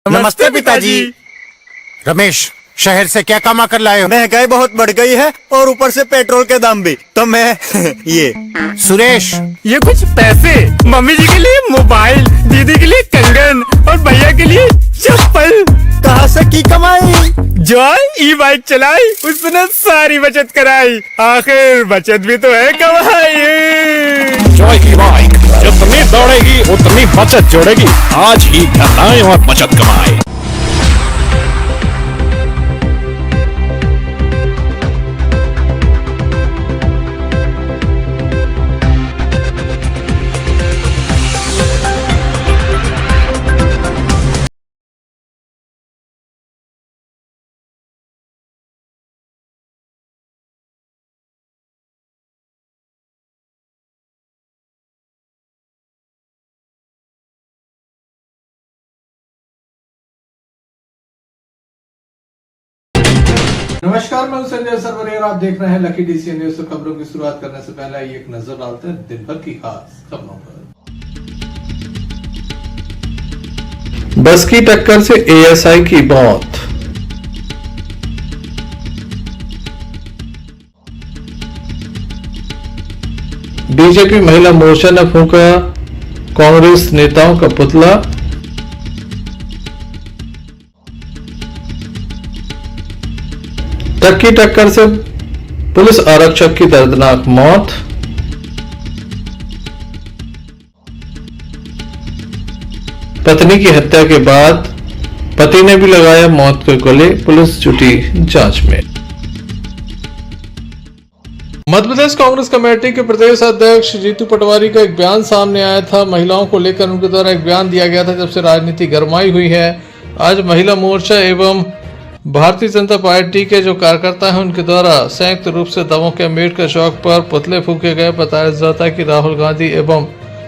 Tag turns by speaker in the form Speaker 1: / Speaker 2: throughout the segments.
Speaker 1: नमस्ते पिताजी।
Speaker 2: रमेश, शहर से क्या कमा कर लाए हो?
Speaker 1: महंगाई बहुत बढ़ गई है और ऊपर से पेट्रोल के दाम भी, तो मैं ये।
Speaker 2: सुरेश,
Speaker 3: ये कुछ पैसे मम्मी जी के लिए मोबाइल, दीदी के लिए कंगन और भैया के लिए चप्पल।
Speaker 1: कहाँ से की कमाई?
Speaker 3: जो ई बाइक चलाई उसने सारी बचत कराई, आखिर बचत भी तो है कमाई।
Speaker 4: जॉय की बाइक जितनी दौड़ेगी उतनी बचत जोड़ेगी। आज ही घर आए और बचत कमाए।
Speaker 5: नमस्कार, मैं हूं संजय सरवरिया और आप देख रहे हैं लकी डीसी न्यूज। खबरों की शुरुआत करने से पहले आइए एक नजर डालते हैं दिन भर की खास खबरों पर। बस की टक्कर से एएसआई की मौत। बीजेपी महिला मोर्चा ने फूंका कांग्रेस नेताओं का पुतला। ट्रक की टक्कर से पुलिस आरक्षक की दर्दनाक मौत। पत्नी की हत्या के बाद पति ने भी लगाया मौत के गले, पुलिस जुटी जांच में। मध्य प्रदेश कांग्रेस कमेटी के प्रदेश अध्यक्ष जीतू पटवारी का एक बयान सामने आया था। महिलाओं को लेकर उनके द्वारा एक बयान दिया गया था जब से राजनीति गरमाई हुई है। आज महिला मोर्चा एवं भारतीय जनता पार्टी के जो कार्यकर्ता हैं उनके द्वारा संयुक्त रूप से दमोह के अम्बेडकर चौक पर पुतले फूके गए। बताया जाता है कि राहुल गांधी एवं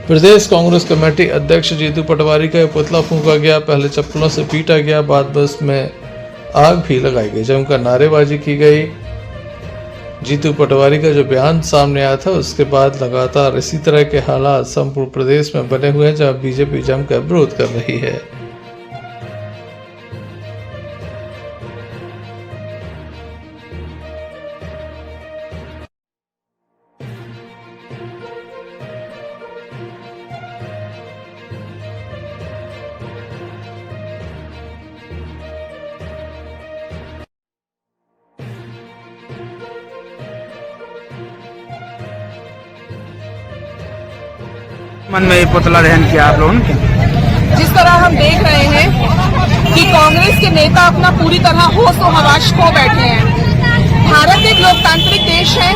Speaker 5: प्रदेश कांग्रेस कमेटी अध्यक्ष जीतू पटवारी का पुतला फूका गया। पहले चप्पलों से पीटा गया, बाद बस में आग भी लगाई गई, जमकर नारेबाजी की गई। जीतू पटवारी का जो बयान सामने आया था उसके बाद लगातार इसी तरह के हालात संपूर्ण प्रदेश में बने हुए हैं जहां बीजेपी जमकर विरोध कर रही है।
Speaker 6: मन में ये पुतला दहन किया आप लोगों ने?
Speaker 7: जिस तरह हम देख रहे हैं कि कांग्रेस के नेता अपना पूरी तरह होश और हवास खो बैठे हैं। भारत एक लोकतांत्रिक देश है,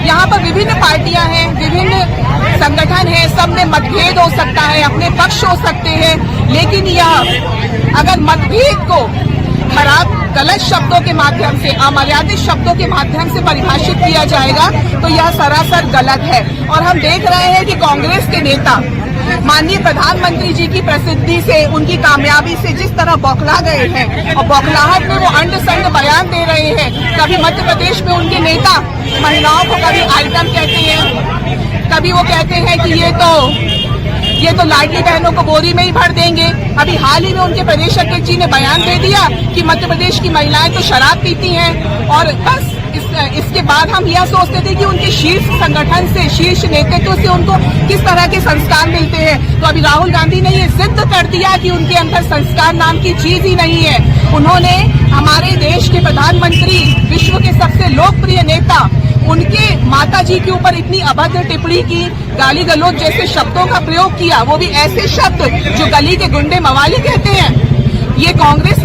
Speaker 7: यहाँ पर विभिन्न पार्टियां हैं, विभिन्न संगठन हैं, सब में मतभेद हो सकता है, अपने पक्ष हो सकते हैं, लेकिन यह अगर मतभेद को खराब गलत शब्दों के माध्यम से, अमर्यादित शब्दों के माध्यम से परिभाषित किया जाएगा तो यह सरासर गलत है। और हम देख रहे हैं कि कांग्रेस के नेता माननीय प्रधानमंत्री जी की प्रसिद्धि से, उनकी कामयाबी से जिस तरह बौखला गए हैं और बौखलाहट में वो अंड संड बयान दे रहे हैं। कभी मध्य प्रदेश में उनके नेता महिलाओं को कभी आइटम कहते हैं, कभी वो कहते हैं कि ये तो लाडली बहनों को बोरी में ही भर देंगे। अभी हाल ही में उनके प्रदेश अध्यक्ष जी ने बयान दे दिया कि मध्य प्रदेश की महिलाएं तो शराब पीती हैं। और बस इसके बाद हम यह सोचते थे कि उनके शीर्ष संगठन से, शीर्ष नेतृत्व से उनको किस तरह के संस्कार मिलते हैं। तो अभी राहुल गांधी ने ये सिद्ध कर दिया कि उनके अंदर संस्कार नाम की चीज ही नहीं है। उन्होंने हमारे देश के प्रधानमंत्री, विश्व के सबसे लोकप्रिय नेता, उनके माता जी के ऊपर इतनी अभद्र टिप्पणी की, गाली गलौज जैसे शब्दों का प्रयोग किया, वो भी ऐसे शब्द जो गली के गुंडे मवाली कहते हैं। ये कांग्रेस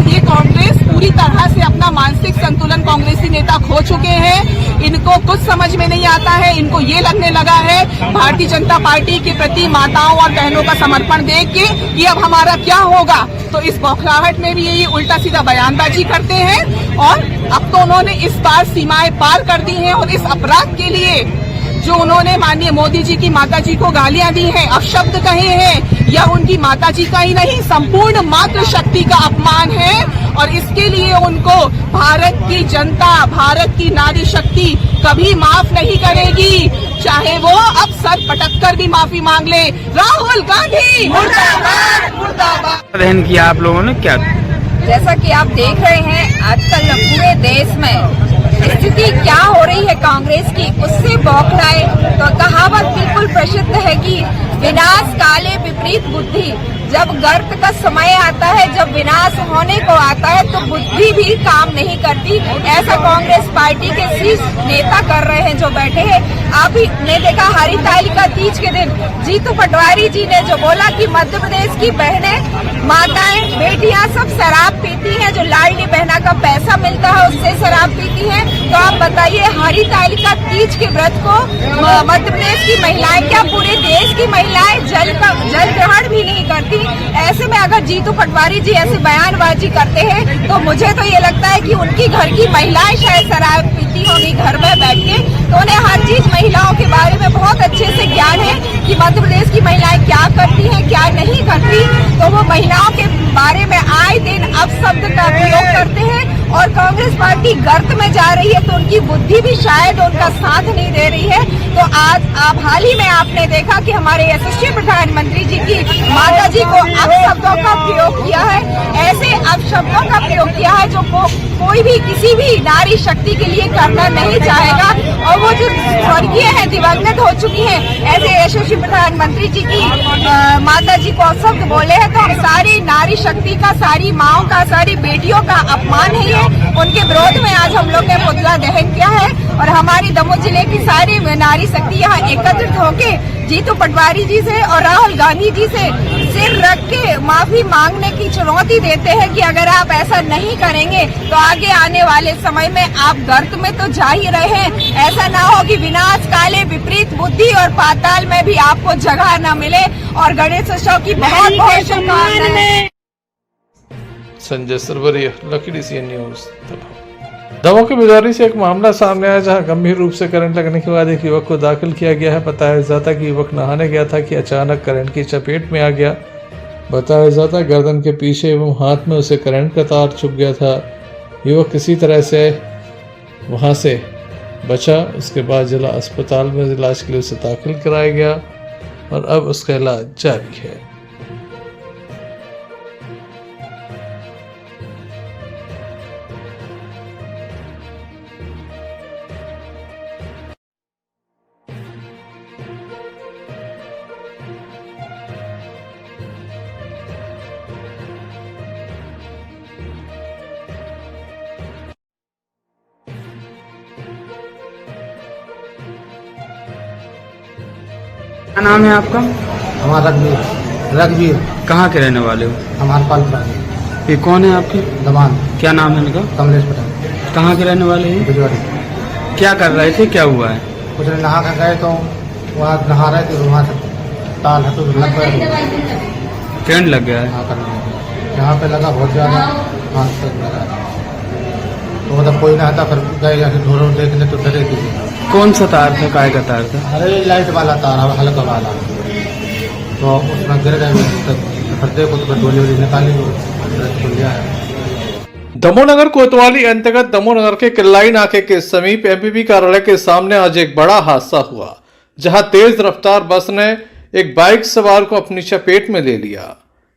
Speaker 7: पूरी तरह से अपना मानसिक संतुलन कांग्रेसी नेता खो चुके हैं। इनको कुछ समझ में नहीं आता है। इनको ये लगने लगा है भारतीय जनता पार्टी के प्रति माताओं और बहनों का समर्पण देख के कि अब हमारा क्या होगा। तो इस बौखलाहट में भी यही उल्टा सीधा बयानबाजी करते हैं और अब तो उन्होंने इस बार सीमाएं पार कर दी हैं। और इस अपराध के लिए जो उन्होंने माननीय मोदी जी की माताजी को गालियां दी हैं, अपशब्द कहे हैं, यह उनकी माताजी का ही नहीं, संपूर्ण मातृशक्ति का अपमान है। और इसके लिए उनको भारत की जनता, भारत की नारी शक्ति कभी माफ नहीं करेगी, चाहे वो अब सर पटक कर भी माफी मांग ले। राहुल गांधी मुर्दाबाद मुर्दाबाद।
Speaker 6: दहन किया आप लोगों ने क्या?
Speaker 8: जैसा कि आप देख रहे हैं आजकल पूरे देश में स्थिति क्या हो रही है कांग्रेस की, उससे बौखलाए। तो कहावत बिल्कुल प्रसिद्ध है कि विनाश काले विपरीत बुद्धि। जब गर्त का समय आता है, जब विनाश होने को आता है, तो बुद्धि भी काम नहीं करती। ऐसा कांग्रेस पार्टी के शीर्ष नेता कर रहे हैं जो बैठे हैं। आप ही ने देखा हरितालिका तीज के दिन जीतू पटवारी जी ने जो बोला कि मध्य प्रदेश की बहनें, माताएं, बेटियां सब शराब पीती हैं, जो लाडली बहना का पैसा मिलता है उससे शराब पीती हैं। तो आप बताइए हरितालिका तीज के व्रत को मध्य प्रदेश की महिलाएं, क्या पूरे देश की महिलाएं जल ग्रहण भी नहीं करती? ऐसे में अगर जीतू पटवारी जी ऐसे बयानबाजी करते हैं तो मुझे तो ये लगता है कि उनकी घर की महिलाएं शायद शराब पीती होंगी घर में बैठ के। तो उन्हें हर चीज महिलाओं के बारे में बहुत अच्छे से ज्ञान है कि मध्य प्रदेश की महिलाएं क्या करती हैं, क्या नहीं करती। तो वो महिलाओं के बारे में आए दिन अपशब्द का प्रयोग करते हैं और कांग्रेस पार्टी गर्त में जा रही है, तो उनकी बुद्धि भी शायद उनका साथ नहीं दे रही है। तो आज आप हाल ही में आपने देखा कि हमारे यशस्वी प्रधानमंत्री जी की माता जी को अपशब्दों का प्रयोग किया है। ऐसे अपशब्दों का प्रयोग किया है जो कोई भी किसी भी नारी शक्ति के लिए करना नहीं चाहेगा। और वो जो स्वर्गीय है, दिवंगत हो चुकी है, ऐसे यशस्वी प्रधानमंत्री जी की माता जी को अपशब्द बोले हैं, तो हम सारी नारी शक्ति का, सारी माओ का, सारी बेटियों का अपमान है। उनके विरोध में आज हम लोग ने पुतला दहन किया है और हमारी दमोह जिले की सारी नारी शक्ति यहाँ एकत्रित होके जीतू पटवारी जी से और राहुल गांधी जी से सिर रख के माफी मांगने की चुनौती देते हैं कि अगर आप ऐसा नहीं करेंगे तो आगे आने वाले समय में आप गर्त में तो जा ही रहे हैं। ऐसा ना हो कि विनाश काले विपरीत बुद्धि और पाताल में भी आपको जगह न मिले। और गणेशोत्सव की बहुत बहुत शुभकामनाएं।
Speaker 5: Sanjay Sarwariya, lucky D CN news. Damoh के बिजौरी से एक मामला सामने आया जहां गंभीर रूप से करंट लगने के बाद एक युवक को दाखिल किया गया है। बताया जाता कि युवक नहाने गया था कि अचानक करंट की चपेट में आ गया। बताया जाता गर्दन के पीछे एवं हाथ में उसे करंट का तार चुभ गया था। युवक किसी तरह से वहां से बचा। उसके बाद जिला अस्पताल में इलाज के लिए उसे दाखिल कराया गया और अब उसका इलाज जारी है।
Speaker 6: क्या नाम है आपका?
Speaker 9: हमारा रघबीर।
Speaker 6: कहाँ के रहने वाले हो?
Speaker 9: हमारे पालपुरा।
Speaker 6: ये कौन है आपके?
Speaker 9: दमान।
Speaker 6: क्या नाम है इनका?
Speaker 9: कमलेश पटेल।
Speaker 6: कहाँ के रहने वाले हैं?
Speaker 9: बिजौरी।
Speaker 6: क्या कर रहे थे, क्या हुआ है?
Speaker 9: कुछ नहा कर गए तो वहाँ नहा रहे थे, वहाँ से ताल हटो लग गया,
Speaker 6: करंट लग गया है।
Speaker 9: यहाँ पे लगा बहुत ज़्यादा, हाथ तक लगा। तो मतलब कोई ना था, फिर गए जाके ढोरों देखने तो डरे थे।
Speaker 6: कौन सा तार था, काय का तार था?
Speaker 9: अरे लाइट वाला तार, हल्का वाला। तो उसमें गिर गए, फिर देखो तो फिर डोली वोली निकाली तो लिया है।
Speaker 5: दमोह नगर कोतवाली अंतर्गत दमोह नगर के किल्लाई नाके के समीप एमपीपी कार्यालय के सामने आज एक बड़ा हादसा हुआ, जहां तेज रफ्तार बस ने एक बाइक सवार को अपनी चपेट में ले लिया।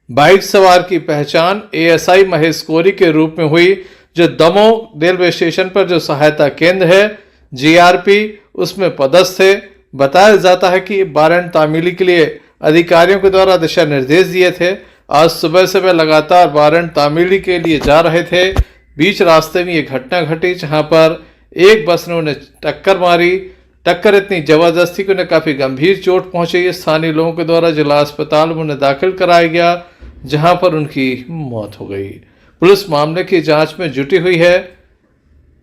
Speaker 5: बाइक सवार की पहचान एएसआई महेश कोरी के रूप में हुई, जो दमोह रेलवे स्टेशन पर जो सहायता केंद्र है जीआरपी उसमें पदस्थ थे। बताया जाता है कि वारंट तामीली के लिए अधिकारियों के द्वारा दिशा निर्देश दिए थे। आज सुबह से वे लगातार वारंट तामीली के लिए जा रहे थे। बीच रास्ते में ये घटना घटी, जहां पर एक बस ने उन्हें टक्कर मारी। टक्कर इतनी जबरदस्ती कि उन्हें काफी गंभीर चोट पहुंची। स्थानीय लोगों के द्वारा जिला अस्पताल में उन्हें दाखिल कराया गया, जहां पर उनकी मौत हो गई। पुलिस मामले की जांच में जुटी हुई है।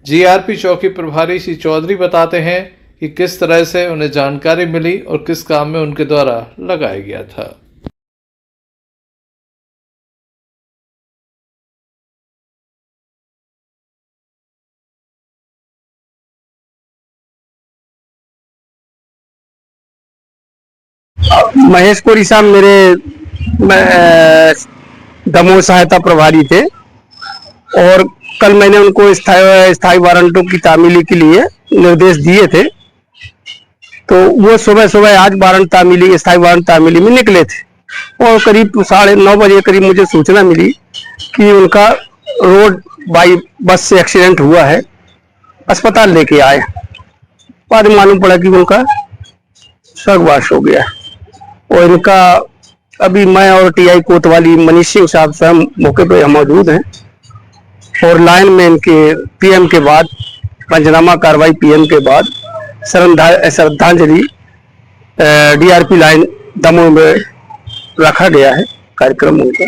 Speaker 5: जीआरपी चौकी प्रभारी श्री चौधरी बताते हैं कि किस तरह से उन्हें जानकारी मिली और किस काम में उनके द्वारा लगाया गया था।
Speaker 10: महेश कोरी साहब मेरे दमोह सहायता प्रभारी थे और कल मैंने उनको स्थायी वारंटों की तामीली के लिए निर्देश दिए थे। तो वो सुबह सुबह आज स्थायी वारंट तामीली में निकले थे और करीब 9:30 बजे करीब मुझे सूचना मिली कि उनका रोड बाई बस से एक्सीडेंट हुआ है, अस्पताल लेके आए, बाद में मालूम पड़ा कि उनका स्वर्गवास हो गया। और इनका अभी मैं और टीआई कोतवाली मनीष सिंह साहब स्वयं मौके पर मौजूद हैं और लाइन में इनके पीएम के बाद पंचनामा कार्रवाई पीएम के बाद श्रद्धांजलि डीआरपी लाइन दमोह में रखा गया है कार्यक्रम उनका।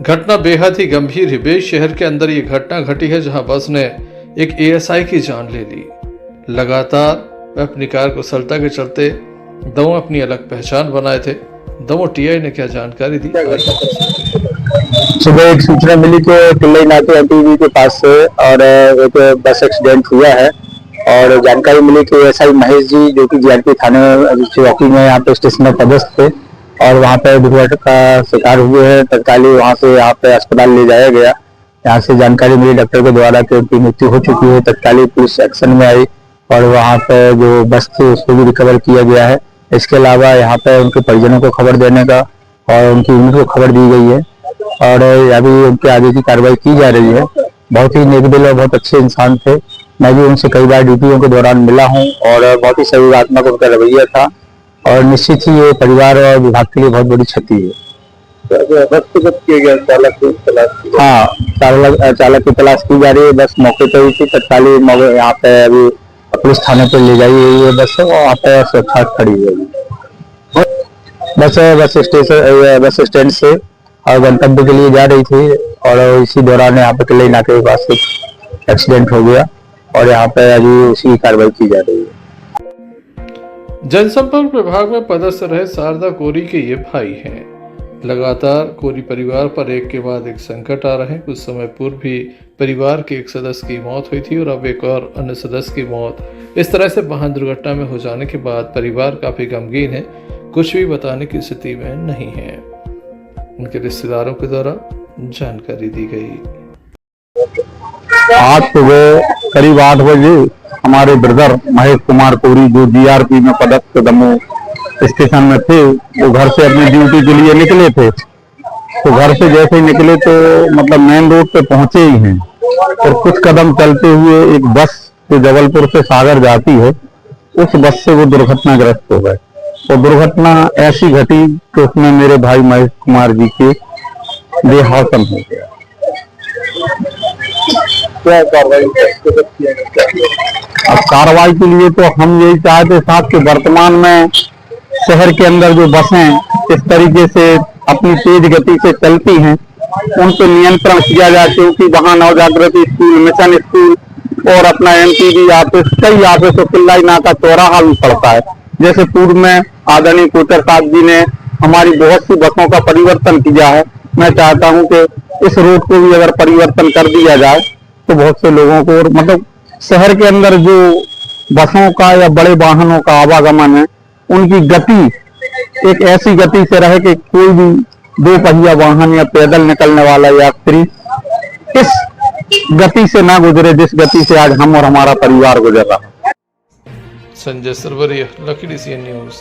Speaker 5: घटना बेहद ही गंभीर है। बेज शहर के अंदर ये घटना घटी है जहां बस ने एक एएसआई की जान ले ली। लगातार वह अपनी कार को कुशलता के चलते दमोह अपनी अलग पहचान बनाए थे। दमोह टीआई ने क्या जानकारी दी?
Speaker 10: सुबह एक सूचना मिली कि तिल्लई नाके एमटीवी के पास से और एक बस एक्सीडेंट हुआ है और जानकारी मिली कि एएसआई महेश जी जो कि जीआरपी थाने चौकी में यहाँ पे स्टेशन में पदस्थ थे और वहाँ पे दुर्घटना का शिकार हुए हैं। तत्काल वहाँ से यहाँ पे अस्पताल ले जाया गया। यहाँ से जानकारी मिली डॉक्टर के द्वारा कि उनकी मृत्यु हो चुकी है। तत्काल पुलिस एक्शन में आई और वहाँ पे जो बस थी उसको भी रिकवर किया गया है। इसके अलावा यहाँ पे उनके परिजनों को खबर देने का और उनकी यूनिट को खबर दी गई है और अभी उनके आगे की कार्रवाई की जा रही है। बहुत ही नेकदिल और बहुत अच्छे इंसान थे। मैं भी उनसे कई बार ड्यूटियों के दौरान मिला हूँ और बहुत ही सहयोगात्मक उनका रवैया था और निश्चित ही ये परिवार और विभाग के लिए बहुत बड़ी क्षति है। हाँ, चालक की तलाश की जा रही है। बस मौके पर ही थी, तत्काल यहाँ पे अभी पुलिस थाने पे ले जाई गई है बस और वहाँ पे सुरक्षा खड़ी है। बस स्टैंड से और गंतव्य के लिए जा रही थी और इसी दौरान यहाँ पे तिल्लई नाके के पास एक्सीडेंट हो गया और यहाँ पे अभी उसी कार्रवाई की जा रही है।
Speaker 5: जनसंपर्क विभाग में पदस्थ रहे शारदा कोरी के ये भाई हैं। लगातार कोरी परिवार पर एक के बाद एक संकट आ रहे हैं। कुछ समय पूर्व भी परिवार के एक सदस्य की मौत हुई थी और अब एक और अन्य सदस्य की मौत। इस तरह से वाहन दुर्घटना में हो जाने के बाद परिवार काफी गमगीन है, कुछ भी बताने की स्थिति में नहीं है। उनके रिश्तेदारों के द्वारा जानकारी दी गई।
Speaker 10: आज सुबह करीब 8 बजे हमारे ब्रदर महेश कुमार कोरी जो जीआरपी में पदस्थ दमोह स्टेशन में थे, वो घर से अपनी ड्यूटी के लिए निकले थे। तो घर से जैसे ही निकले तो मतलब मेन रोड पे पहुंचे ही हैं और कुछ कदम चलते हुए एक बस जो जबलपुर से सागर जाती है उस बस से वो दुर्घटनाग्रस्त हो गए। और दुर्घटना ऐसी घटी कि उसमें मेरे भाई महेश कुमार जी के देहांत हो गया। क्या कार्रवाई अब कार्रवाई के लिए तो हम यही चाहते साहब कि वर्तमान में शहर के अंदर जो बसें इस तरीके से अपनी तेज गति से चलती हैं उन पर नियंत्रण किया जाए, क्योंकि वहाँ नवजागृति स्कूल, मिशन स्कूल और अपना एमटीवी ऑफिस, कई ऑफिस और तिल्लई नाका चौराहा भी पड़ता है। जैसे पूर्व में आदरणीय कोचर साहब जी ने हमारी बहुत सी बसों का परिवर्तन किया है। मैं चाहता हूं कि इस रूट को भी अगर परिवर्तन कर दिया जाए तो बहुत से लोगों को मतलब शहर के अंदर जो बसों का या बड़े वाहनों का आवागमन है उनकी गति एक ऐसी गति से रहे कि कोई भी 2 पहिया वाहन या पैदल निकलने वाला यात्री इस गति से ना गुजरे जिस गति से आज हम और हमारा परिवार गुजर रहा है।
Speaker 5: Sanjay Sarwaria, Lucky CN news.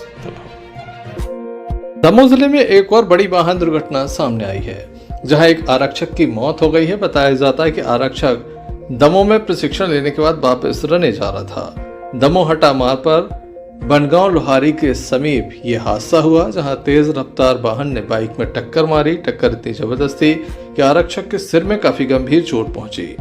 Speaker 5: Damoh जिले में एक और बड़ी वाहन दुर्घटना सामने आई है जहां एक आरक्षक की मौत हो गई है। बताया जाता है कि आरक्षक दमोह में प्रशिक्षण लेने के बाद वापस रहने जा रहा था। दमोह हटा मार्ग पर बनगांव लोहारी के समीप ये हादसा हुआ जहां तेज रफ्तार वाहन ने बाइक में टक्कर मारी। टक्कर इतनी जबरदस्त थी कि आरक्षक के सिर में काफी गंभीर चोट पहुंची।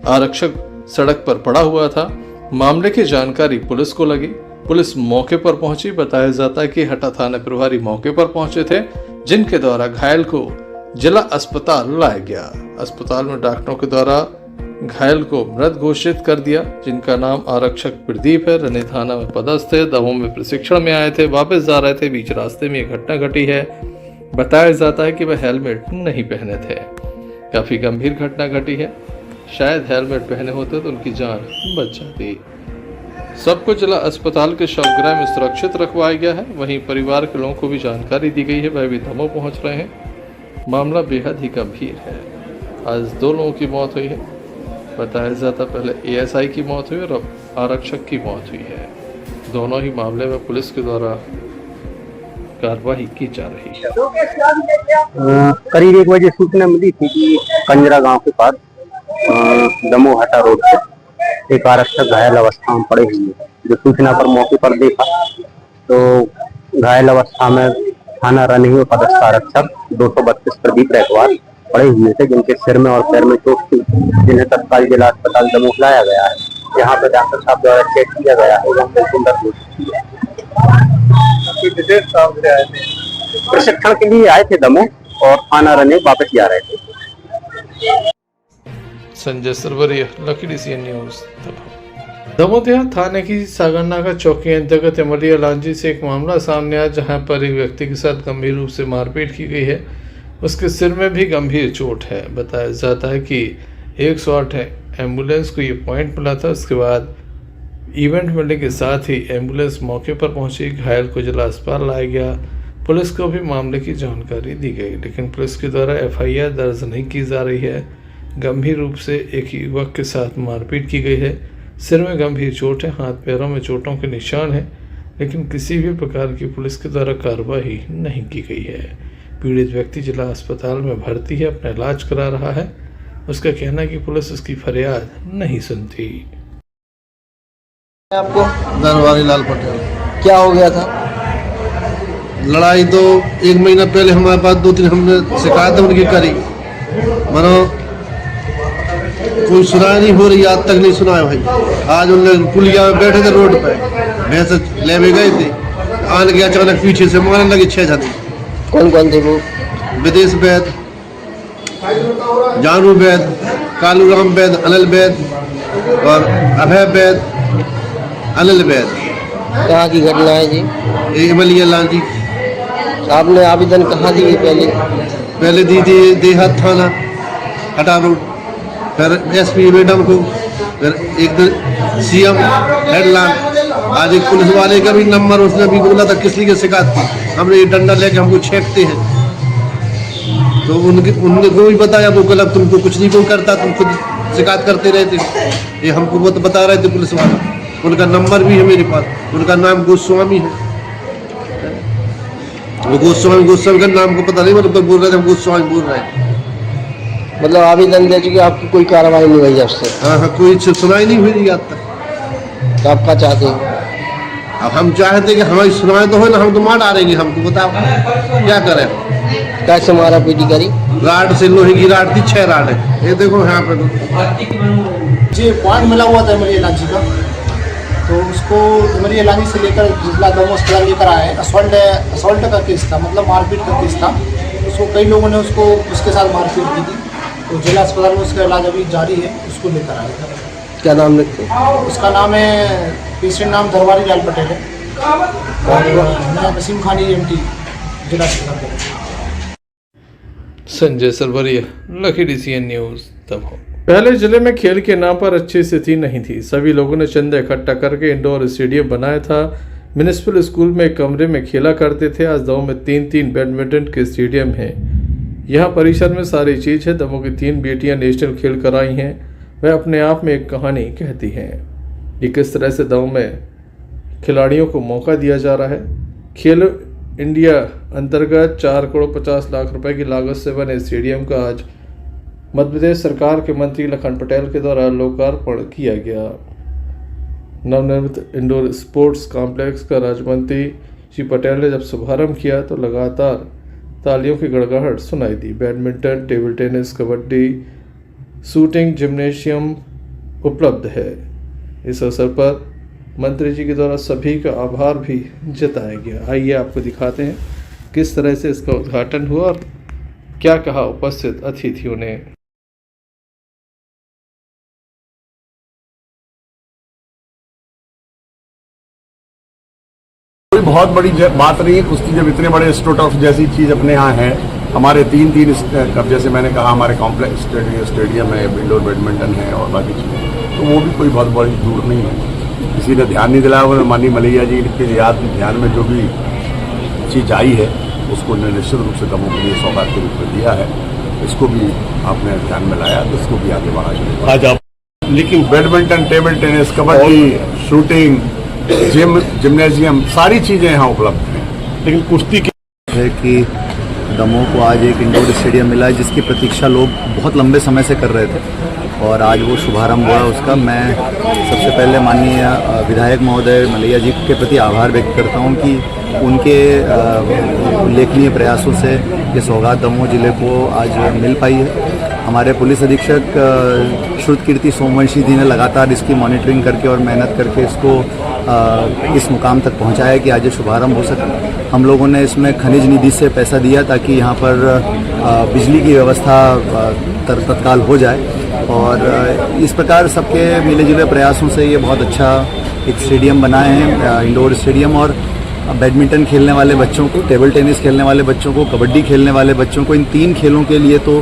Speaker 5: आरक्षक सड़क पर पड़ा हुआ था। मामले की जानकारी पुलिस को लगी। पुलिस मौके पर पहुंची। बताया जाता है कि हटा थाना प्रभारी मौके पर पहुंचे थे, जिनके द्वारा घायल को जिला अस्पताल लाया गया। अस्पताल में डॉक्टरों के द्वारा घायल को मृत घोषित कर दिया, जिनका नाम आरक्षक प्रदीप है। रनी थाना में पदस्थ थे। दमोह में प्रशिक्षण में आए थे, वापस जा रहे थे। बीच रास्ते में यह घटना घटी है। बताया जाता है कि वह हेलमेट नहीं पहने थे। काफी गंभीर घटना घटी है। शायद हेलमेट पहने होते तो उनकी जान बच जाती। सबको जिला अस्पताल के शवगृह में सुरक्षित रखवाया गया है। वहीं परिवार के लोगों को भी जानकारी दी गई है, वह भी दमोह पहुंच रहे हैं। मामला बेहद ही गंभीर है। आज 2 लोगों की मौत हुई है। बताया जाता पहले एएसआई की मौत हुई और अब आरक्षक की मौत हुई है। दोनों ही मामले में पुलिस के द्वारा कार्रवाई की जा रही है।
Speaker 10: करीब 1 बजे सूचना मिली थी कि कंजरा गांव के पास दमोहटा रोड पे एक आरक्षक घायल अवस्था में पड़े हुए, जो सूचना पर मौके पर देखा तो घायल अवस्था में थाना रनिंग पदस्थ आरक्षक 232 प्रदीप रैकवार पड़े हुए थे, जिनके सिर में और पैर में चोट थी, जिन्हें तत्काल जिला अस्पताल दमोह लाया गया है। यहाँ पे डॉक्टर साहब द्वारा चेक किया गया है। प्रशिक्षण के लिए आए थे दमोह और थाना रनिंग वापस जा रहे थे।
Speaker 5: Sanjay Sarwariya, lucky D CN news, Damoh थाने की सागरनाका चौकी अंतर्गत इमलिया लांजी से एक मामला सामने आया, जहां पर एक व्यक्ति के साथ गंभीर रूप से मारपीट की गई है। उसके सिर में भी गंभीर चोट है। बताया जाता है कि 108 एम्बुलेंस को ये पॉइंट मिला था। उसके बाद इवेंट मिलने के साथ ही एम्बुलेंस मौके पर पहुंची, घायल को जिला अस्पताल लाया गया। पुलिस को भी मामले की जानकारी दी गई, लेकिन पुलिस के द्वारा FIR दर्ज नहीं की जा रही है। गंभीर रूप से एक युवक के साथ मारपीट की गई है। सिर में गंभीर चोट है, हाथ पैरों में चोटों के निशान हैं, लेकिन किसी भी प्रकार की पुलिस के द्वारा कार्रवाई नहीं की गई है। पीड़ित व्यक्ति जिला अस्पताल में भर्ती है, अपना इलाज करा रहा है। उसका कहना है कि पुलिस उसकी फरियाद नहीं सुनती।
Speaker 11: आपको
Speaker 9: दरबारी लाल पटेल।
Speaker 11: क्या हो गया था?
Speaker 9: लड़ाई तो 1 महीना पहले हमारे पास 2-3 हमने शिकायत उनकी करी, मनो कोई सुनाई नहीं हो रही, आज तक नहीं सुनाया भाई। आज उन लोग पुलिया में बैठे थे रोड पे, भैंस ले भी गए थे, आने के अचानक पीछे से मारने लगे 6 जने।
Speaker 11: कौन कौन थे वो?
Speaker 9: विदेश वैद, जानू वैद, कालू राम वैद, अनिल वैद और अभय वैद, अनिल वैद।
Speaker 11: कहाँ की घटना है जी?
Speaker 9: इमलिया लांजी।
Speaker 11: आपने आवेदन कहाँ दी?
Speaker 9: पहले दी थी देहात थाना हटा रोड, फिर SP मैडम को, फिर एक दिन CM हेडलाइन। आज एक पुलिस वाले का भी नंबर उसने भी बोला था किस लिए शिकायत थी। हमने ये डंडा लेके हमको छेकते हैं, तो उनको भी बताया, वो गलत तुमको कुछ नहीं वो करता, तुम खुद शिकायत करते रहते। ये हमको वो बता रहे थे पुलिस वाला। उनका नंबर भी है मेरे पास, उनका नाम गोस्वामी है। वो गोस्वामी का नाम को पता नहीं, मतलब बोल रहे थे हम गोस्वामी बोल रहे हैं।
Speaker 11: मतलब आवेदन दे चुके, आपकी कोई कार्रवाई नहीं हुई जब से?
Speaker 9: हाँ, कोई सुनाई नहीं हुई आज तक।
Speaker 11: तो आप क्या चाहते हैं?
Speaker 9: अब हम चाहते कि हमारी सुनाई तो हो ना, हम तो मार डालेंगे। हमको बताओ क्या करें।
Speaker 11: कैसे मारा पीटी करी?
Speaker 9: राड से, लोहे की राड थी, 6 राड है। ये देखो यहाँ पे
Speaker 12: जी पॉइंट मिला हुआ था इमलिया लांजी का, तो उसको इमलिया लांजी से लेकर जिला दमोह अस्पताल लेकर आए। असॉल्ट का केस था, मतलब मारपीट का केस था। उसको कई लोगों ने उसके साथ मारपीट की थी, तो जिला अस्पताल में उसका इलाज अभी जारी है। उसको लेकर आए।
Speaker 11: क्या नाम लिखते?
Speaker 12: उसका नाम है, पेशेंट नाम दरबारी लाल पटेल है और मेरा वसीम खानी EMT जिला अस्पताल।
Speaker 5: Sanjay Sarwariya, lucky D CN news, Damoh. पहले जिले में खेल के नाम पर अच्छी स्थिति नहीं थी। सभी लोगों ने चंदा इकट्ठा करके इंडोर स्टेडियम बनाया था। म्यूनिसिपल स्कूल में एक कमरे में खेला करते थे। आज दमोह में 3 बैडमिंटन के स्टेडियम हैं। यहाँ परिसर में सारी चीज़ है। दमोह की 3 बेटियाँ नेशनल खेल कराई हैं। वह अपने आप में एक कहानी कहती हैं कि किस तरह से दमोह में खिलाड़ियों को मौका दिया जा रहा है। खेलो इंडिया अंतर्गत 4 करोड़ 50 लाख रुपए की लागत से बने स्टेडियम का आज मध्य प्रदेश सरकार के मंत्री लखन पटेल के द्वारा लोकार्पण किया गया। नवनिर्मित इंडोर स्पोर्ट्स कॉम्प्लेक्स का राज्य मंत्री श्री पटेल ने जब शुभारंभ किया तो लगातार तालियों की गड़गड़ाहट सुनाई दी। Badminton, table tennis, kabaddi, shooting, gymnasium उपलब्ध है। इस अवसर पर मंत्री जी के द्वारा सभी का आभार भी जताया गया। आइए आपको दिखाते हैं किस तरह से इसका उद्घाटन हुआ और क्या कहा उपस्थित अतिथियों ने।
Speaker 13: कोई बहुत बड़ी बात नहीं है उसकी, जब इतने बड़े स्टोटर्फ जैसी चीज़ अपने यहाँ है। हमारे 3 कब जैसे मैंने कहा हमारे कॉम्प्लेक्स स्टेडियम है, इंडोर बैडमिंटन है और बाकी चीज़ें, तो वो भी कोई बहुत बड़ी दूर नहीं है। किसी ने ध्यान नहीं दिलाया। उन्होंने माननीय मलैया जी के याद ध्यान में जो भी चीज़ आई है उसको निश्चित रूप से दमोह के लिए सौगात के रूप में दिया है। इसको भी आपने ध्यान में लाया तो इसको भी आगे बढ़ा चलेगा। आज आप लेकिन badminton, table tennis, kabaddi, shooting, gymnasium, सारी चीज़ें यहाँ उपलब्ध हैं।
Speaker 4: लेकिन कुश्ती की
Speaker 1: है कि दमोह को आज एक इंडोर स्टेडियम मिला है जिसकी प्रतीक्षा लोग बहुत लंबे समय से कर रहे थे और आज वो शुभारंभ हुआ उसका। मैं सबसे पहले माननीय विधायक महोदय मलैया जी के प्रति आभार व्यक्त करता हूं कि उनके उल्लेखनीय प्रयासों से ये सौगात दमोह जिले को आज मिल पाई है। हमारे पुलिस अधीक्षक श्रुत कीर्ति सोमवंशी जी ने लगातार इसकी मॉनिटरिंग करके और मेहनत करके इसको इस मुकाम तक पहुंचाया कि आज ये शुभारंभ हो सके। हम लोगों ने इसमें खनिज निधि से पैसा दिया ताकि यहाँ पर बिजली की व्यवस्था तत्काल हो जाए और इस प्रकार सबके मिले जुले प्रयासों से ये बहुत अच्छा एक स्टेडियम बनाए हैं, इंडोर स्टेडियम। और बैडमिंटन खेलने वाले बच्चों को, टेबल टेनिस खेलने वाले बच्चों को, कबड्डी खेलने वाले बच्चों को, इन 3 खेलों के लिए तो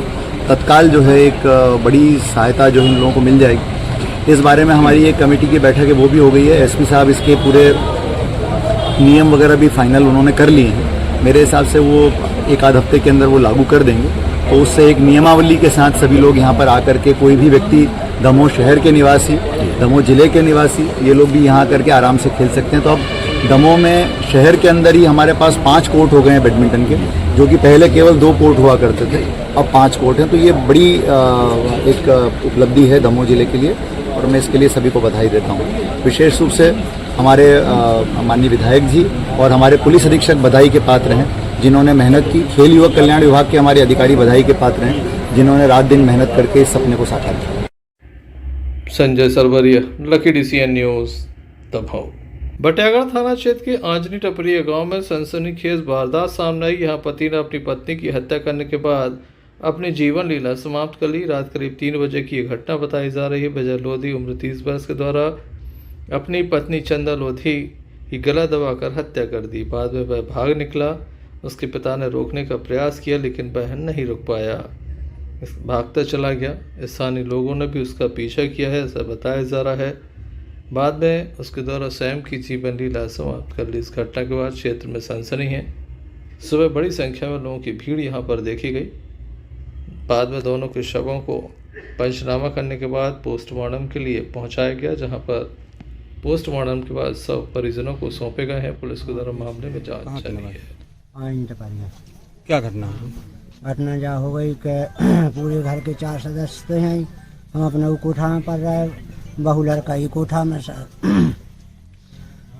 Speaker 1: तत्काल जो है एक बड़ी सहायता जो इन लोगों को मिल जाएगी। इस बारे में हमारी एक कमेटी की बैठक है वो भी हो गई है। एसपी साहब इसके पूरे नियम वगैरह भी फाइनल उन्होंने कर लिए हैं। मेरे हिसाब से वो एक आध हफ्ते के अंदर वो लागू कर देंगे, तो उससे एक नियमावली के साथ सभी लोग यहाँ पर आकर के, कोई भी व्यक्ति दमोह शहर के निवासी, दमोह जिले के निवासी, ये लोग भी यहाँ आकर के आराम से खेल सकते हैं। तो अब दमोह में शहर के अंदर ही हमारे पास 5 कोर्ट हो गए हैं बैडमिंटन के, जो कि पहले केवल 2 कोर्ट हुआ करते थे, अब 5 कोर्ट हैं। तो ये बड़ी एक उपलब्धि है दमोह जिले के लिए और मैं इसके लिए सभी को बधाई देता हूँ। विशेष रूप से हमारे माननीय विधायक जी और हमारे पुलिस अधीक्षक बधाई के पात्र हैं जिन्होंने मेहनत की। खेल युवक कल्याण विभाग के हमारे अधिकारी बधाई के पात्र हैं जिन्होंने रात दिन मेहनत करके इस सपने को साकार किया।
Speaker 5: Sanjay Sarwaria, lucky DCN news, Damoh. Batiyagarh थाना क्षेत्र के आंजनी टपरिया गांव में सनसनीखेज वारदात सामने आई। यहां पति ने अपनी पत्नी की हत्या करने के बाद अपनी जीवन लीला समाप्त कर ली। रात करीब 3 बजे की यह घटना बताई जा रही है। विजय लोधी उम्र 30 वर्ष के द्वारा अपनी पत्नी चंदा लोधी की गला दबाकर हत्या कर दी। बाद में वह भाग निकला। उसके पिता ने रोकने का प्रयास किया लेकिन वह नहीं रुक पाया, भागता चला गया। स्थानीय लोगों ने भी उसका पीछा किया है, ऐसा बताया जा रहा है। बाद में उसके द्वारा स्वयं की जीवन लीला समाप्त कर ली। इस घटना के बाद क्षेत्र में सनसनी है। सुबह बड़ी संख्या में लोगों की भीड़ यहाँ पर देखी गई। बाद में दोनों के शवों को पंचनामा करने के बाद पोस्टमार्टम के लिए पहुँचाया गया, जहाँ पर पोस्टमार्टम के बाद सब परिजनों को सौंपे गए हैं। पुलिस के द्वारा मामले में जांच चली है।
Speaker 2: क्या घटना
Speaker 14: घटना जा हो गई कि पूरे घर के 4 सदस्य हैं। हम अपने कोठा में पढ़ रहे, बहू लड़का ही कोठा में।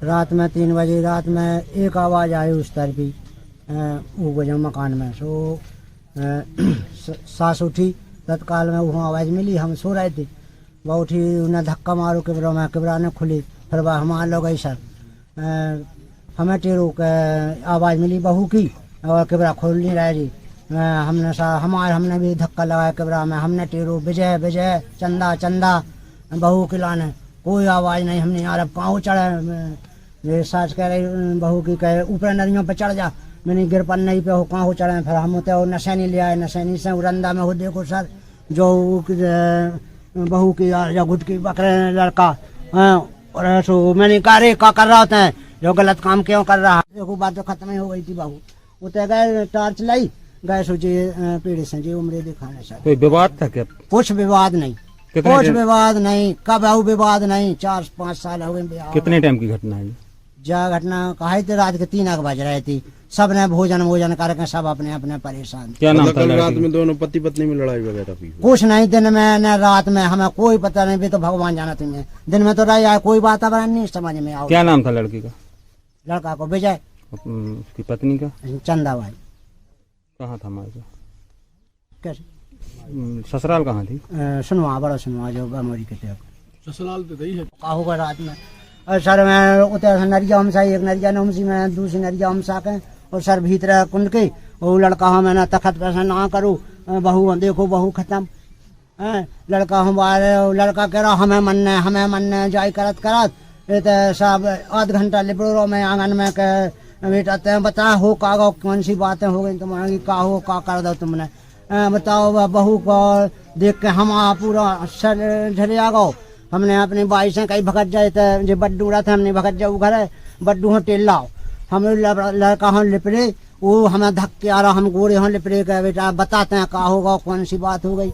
Speaker 14: रात में 3 बजे रात में एक आवाज़ आई उस तरफी वो मकान में। सो सास उठी, तत्काल में वहाँ आवाज़ मिली। हम सो रहे थे, वह उठी, उन्हें धक्का मारो किबरा में, किबरा ने खुली। फिर वह हमारे लोग गई सर, हमें टेरो के आवाज़ मिली बहू की और किबरा खोल नहीं रहा जी। हमने भी धक्का लगाया किबरा में। हमने टेरो विजय विजय चंदा चंदा बहू के लाने, कोई आवाज़ नहीं। हमने यार अब कहाँ चढ़े। ये सास कह रही बहू की, कहे ऊपर नदियों पर चढ़ जा। मैंने गिर पर नहीं पे हो कहाँ हो चढ़े। फिर हम तो नशैनी ले आए, नशैनी से उरंदा में हो देखो सर जो बहू की या गुट की पकड़े लड़का। और सो मैंने कहा रे क्या कर रहा था, जो गलत काम क्यों कर रहा। देखो बात तो खत्म ही हो गई थी। बहू उतर गए, टॉर्च लाई गए, सोचे पीढ़ी से जी उम्र दिखाने सर।
Speaker 2: कोई विवाद था क्या?
Speaker 14: कुछ विवाद नहीं, कुछ विवाद नहीं। कब आऊ विवाद नहीं, 4-5 साल हो गए।
Speaker 2: कितने टाइम की घटना है?
Speaker 14: जा घटना कहा थे रात के 3 बज रहे थी। सब ने भोजन करके सब अपने अपने परेशान।
Speaker 2: क्या नाम था?
Speaker 11: रात में दोनों पति पत्नी में लड़ाई वगैरह हुई?
Speaker 14: कुछ नहीं, दिन में न रात में, हमें कोई पता नहीं। भी तो भगवान जाना तुम्हें। दिन में तो रही आए, कोई वातावरण नहीं समझ में आओ।
Speaker 2: क्या नाम था लड़की का?
Speaker 14: लड़का को विजय,
Speaker 2: उसकी पत्नी का
Speaker 14: चंदा भाई।
Speaker 2: कहाँ था हमारे?
Speaker 14: कैसे
Speaker 2: ससुराल कहाँ थी?
Speaker 14: सुनवा, बड़ा सुनवा जो बमोरी के थे।
Speaker 11: ससुराल तो गई है।
Speaker 14: कहा होगा रात में। और सर मैं उतर नरिया हमसा, एक नरिया नमसी में, दूसरी नरिया हमसा के, और सर भीतर कुंड के। वो लड़का हम ना तखत पैसा ना करूँ, बहू देखो बहू खत्म। लड़का हमारे लड़का कह रहा हमें मन जाय करत ये तो सब आध घंटा लिबड़ो में आंगन में के बेटा ते बता हो का कौन सी बातें हो गई तुम्हारी, का हो का कर दो तुमने, बताओ। बहू को देख के हम पूरा सर झरे आ गो। हमने अपनी बाई से कहीं भगत जाए तो जो बड्डू रहा था, हमने भगत जाओ घर है बड्डू हो टेल लाओ। हम लड़का हम लिपड़े, वो हमें धक्के आ रहा, हम गोरे हम लिपड़े के बेटा बताते हैं का होगा, कौन सी बात हो गई।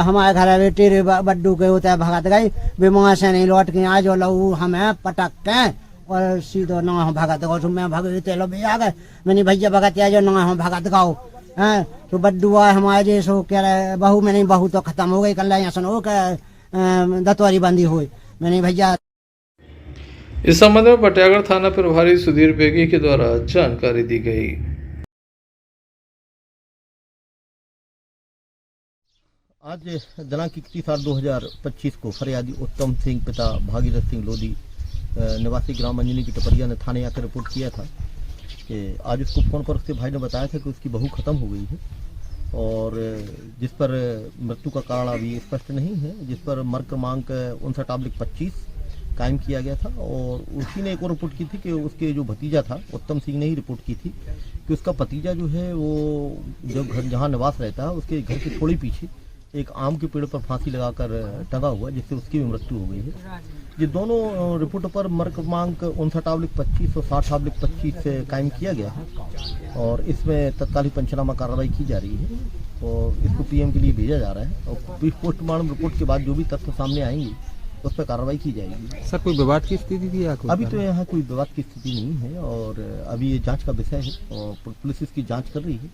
Speaker 14: हमारे घर बेटे बड्डू के होता है भगत गई, बीमार से नहीं लौट के आज लहू हमें पटक के और सीधो ना हम भगत गाओ, मैं भगत तेलो भी आ गए, मैंने भैया भगत आ जाओ ना हम भगत गाओ हैं। तो बड्डू आए हमारे सो कह रहे बहू में नहीं, बहू तो खत्म हो गई, कल यहाँ सुनो दतवारी बंदी हुई, मैंने भैया।
Speaker 5: इस संबंध में बटियागढ़ थाना प्रभारी सुधीर बेगी के द्वारा जानकारी दी गई।
Speaker 15: आज दिनांक 31/8/2025 को फरियादी उत्तम सिंह पिता भागीरथ सिंह लोधी निवासी ग्राम अंजनी की टपरिया ने थाने आकर रिपोर्ट किया था कि आज उसको फ़ोन पर उसके भाई ने बताया था कि उसकी बहू ख़त्म हो गई है और जिस पर मृत्यु का कारण अभी स्पष्ट नहीं है, जिस पर मर्ग क्रमांक 59/25 कायम किया गया था। और उसी ने एक और रिपोर्ट की थी कि उसके जो भतीजा था उत्तम सिंह ने ही रिपोर्ट की थी कि उसका भतीजा जो है वो जो घर जहाँ निवास रहता है उसके घर के थोड़ी पीछे एक आम के पेड़ पर फांसी लगाकर टंगा हुआ, जिससे उसकी भी मृत्यु हो गई है। ये दोनों रिपोर्ट पर मर्ग क्रमांक 59/25 और 60/25 से कायम किया गया है और इसमें तत्कालीन पंचनामा कार्रवाई की जा रही है और इसको पीएम के लिए भेजा जा रहा है और पोस्टमार्टम रिपोर्ट के बाद जो भी तथ्य सामने आएंगे उस पर कार्रवाई की जाएगी।
Speaker 6: सर कोई विवाद की स्थिति थी या
Speaker 15: अभी तो यहाँ कोई विवाद की स्थिति नहीं है और अभी ये जांच का विषय है और पुलिस इसकी जांच कर रही है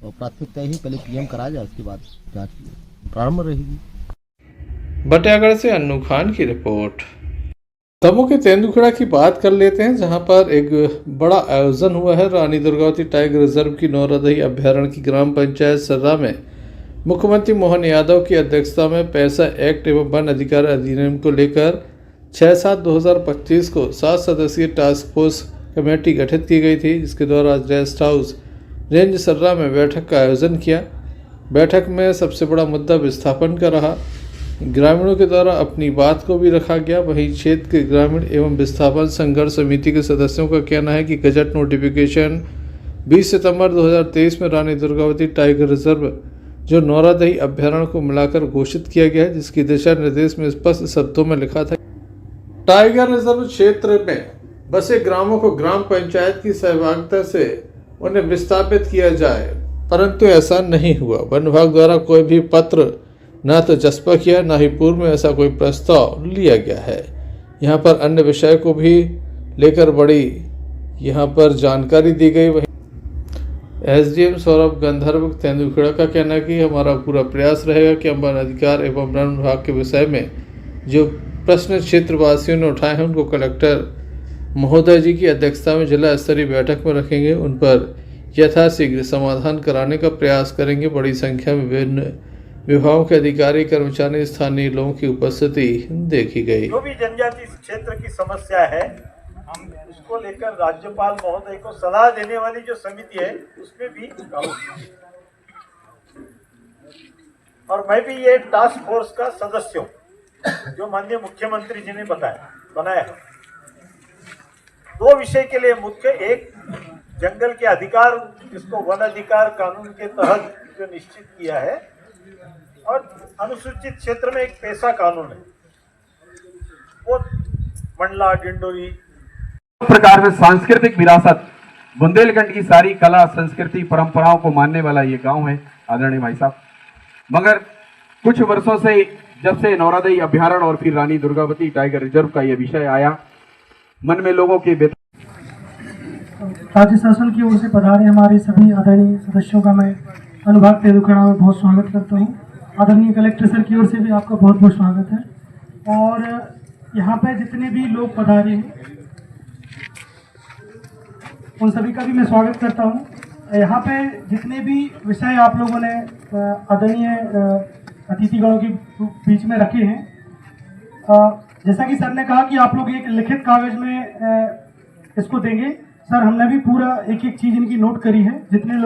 Speaker 15: और प्राथमिकता ही पहले पीएम कराया जाए, उसके बाद जांच प्रारंभ रहेगी।
Speaker 5: बटियागढ़ से अन्नू खान की रिपोर्ट। दमोह के तेंदुखेड़ा की बात कर लेते हैं, जहां पर एक बड़ा आयोजन हुआ है। रानी दुर्गावती टाइगर रिजर्व की नौरदही अभ्यारण्य की ग्राम पंचायत सर्रा में मुख्यमंत्री मोहन यादव की अध्यक्षता में पैसा एक्ट एवं वन अधिकार अधिनियम को लेकर 6/7/2025 को 7 सदस्यीय टास्क फोर्स कमेटी गठित की गई थी, जिसके द्वारा आज रेस्ट हाउस रेंज सर्रा में बैठक का आयोजन किया। बैठक में सबसे बड़ा मुद्दा विस्थापन का रहा। ग्रामीणों के द्वारा अपनी बात को भी रखा गया। वहीं क्षेत्र के ग्रामीण एवं विस्थापन संघर्ष समिति के सदस्यों का कहना है कि गजट नोटिफिकेशन 20 सितंबर 2023 में रानी दुर्गावती टाइगर रिजर्व जो नौरादही अभ्यारण्य को मिलाकर घोषित किया गया है, जिसकी दिशा निर्देश में स्पष्ट शब्दों में लिखा था टाइगर रिजर्व क्षेत्र में बसे ग्रामों को ग्राम पंचायत की सहभागिता से उन्हें विस्थापित किया जाए, परंतु ऐसा नहीं हुआ। वन विभाग द्वारा कोई भी पत्र न तो जस्पा किया, न ही पूर्व में ऐसा कोई प्रस्ताव लिया गया है। यहाँ पर अन्य विषय को भी लेकर बड़ी यहाँ पर जानकारी दी गई। वहीं एसडीएम सौरभ गंधर्व तेंदुखेड़ा का कहना है कि हमारा पूरा प्रयास रहेगा कि हम वन अधिकार एवं वन विभाग के विषय में जो प्रश्न क्षेत्रवासियों ने उठाए हैं उनको कलेक्टर महोदय जी की अध्यक्षता में जिला स्तरीय बैठक में रखेंगे, उन पर यथाशीघ्र समाधान कराने का प्रयास करेंगे। बड़ी संख्या में विभिन्न विभागों के अधिकारी कर्मचारी स्थानीय लोगों की उपस्थिति देखी गई।
Speaker 16: जो भी जनजाति क्षेत्र की समस्या है हम उसको लेकर राज्यपाल महोदय को सलाह देने वाली जो समिति है उसमें भी और मैं भी ये टास्क फोर्स का सदस्य हूँ जो माननीय मुख्यमंत्री जी ने बनाया है। 2 विषय के लिए मुख्य, एक जंगल के अधिकार जिसको वन अधिकार कानून के तहत जो निश्चित किया है और अनुसूचित क्षेत्र में एक पैसा कानून है वो मंडला डिंडोरी
Speaker 17: प्रकार में सांस्कृतिक विरासत बुंदेलखंड की सारी कला संस्कृति परंपराओं को मानने वाला ये गांव है आदरणीय भाई साहब। मगर कुछ वर्षों से जब से नौरादही अभ्यारण्य और फिर रानी दुर्गावती टाइगर रिजर्व का यह विषय आया, मन में लोगों के
Speaker 18: राज्य शासन की ओर से पधारे हमारे सभी आदरणीय सदस्यों का मैं अनुभाग तेंदुखेड़ा में बहुत स्वागत करता हूं। आदरणीय कलेक्टर सर की ओर से भी आपका बहुत बहुत स्वागत है और यहाँ पे जितने भी लोग पधारे हैं उन सभी का भी मैं स्वागत करता हूँ। यहाँ पे जितने भी विषय आप लोगों ने आदरणीय अतिथिगणों के बीच में रखे हैं, जैसा कि सर ने कहा कि आप लोग एक लिखित कागज में इसको देंगे। सर हमने भी पूरा एक एक चीज इनकी नोट करी है। जितने लोग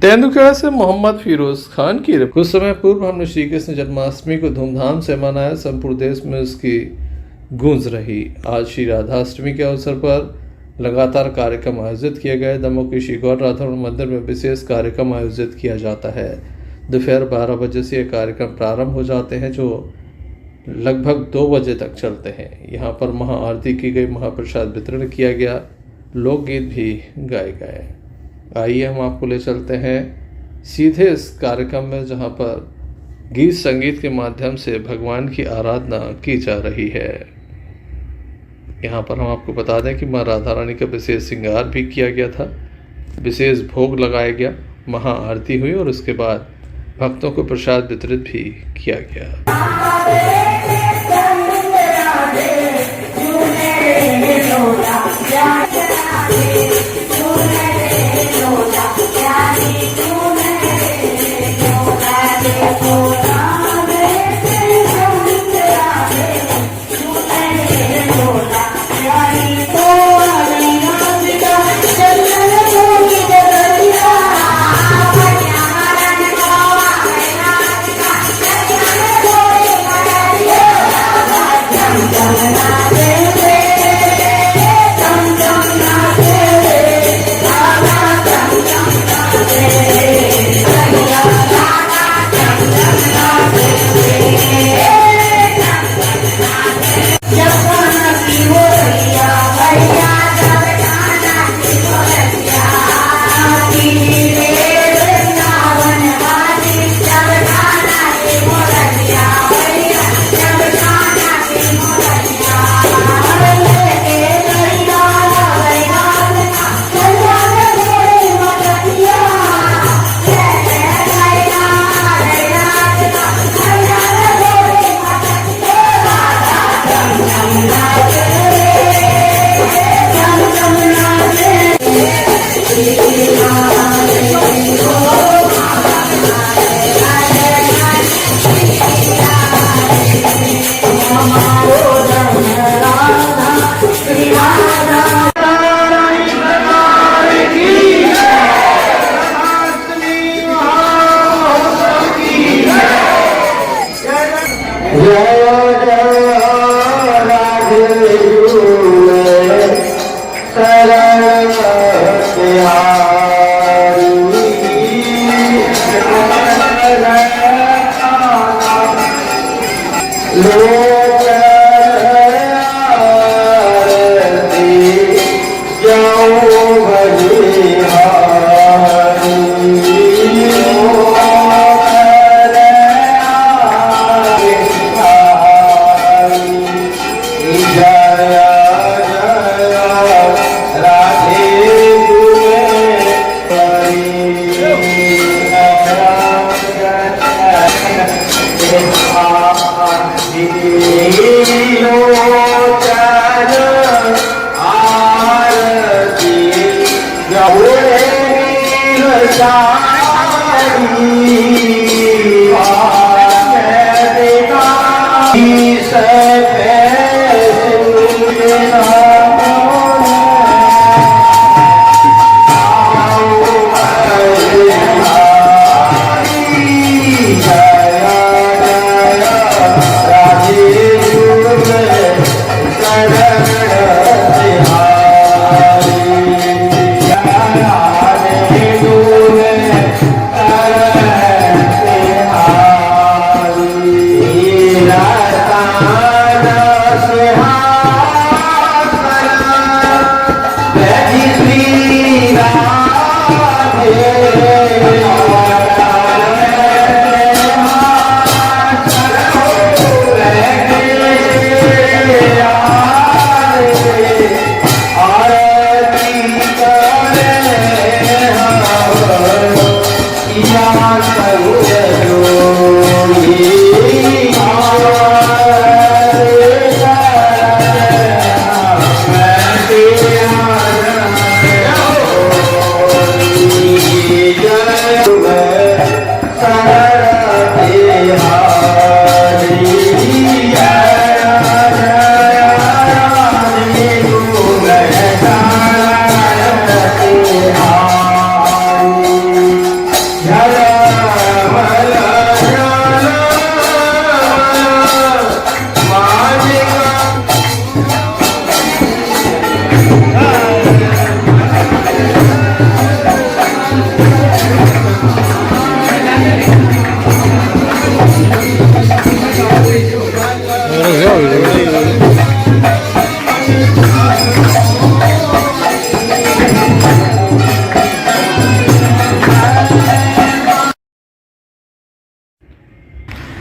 Speaker 5: तेंदुखेड़ा से मोहम्मद फिरोज खान की रिपोर्ट। कुछ समय पूर्व हमने श्री कृष्ण जन्माष्टमी को धूमधाम से मनाया, संपूर्ण देश में उसकी गूंज रही। आज श्री राधाष्टमी के अवसर पर लगातार कार्यक्रम आयोजित किए गए। दमोह के श्री गौर राधा मंदिर में विशेष कार्यक्रम आयोजित किया जाता है। दोपहर 12 बजे से ये कार्यक्रम प्रारंभ हो जाते हैं जो लगभग 2 बजे तक चलते हैं। यहाँ पर महाआरती की गई, महाप्रसाद वितरण किया गया, लोकगीत भी गाए गए। आइए हम आपको ले चलते हैं सीधे इस कार्यक्रम में, जहाँ पर गीत संगीत के माध्यम से भगवान की आराधना की जा रही है। यहाँ पर हम आपको बता दें कि माँ राधा रानी का विशेष श्रृंगार भी किया गया था, विशेष भोग लगाया गया, महाआरती हुई और उसके बाद भक्तों को प्रसाद वितरित भी किया गया।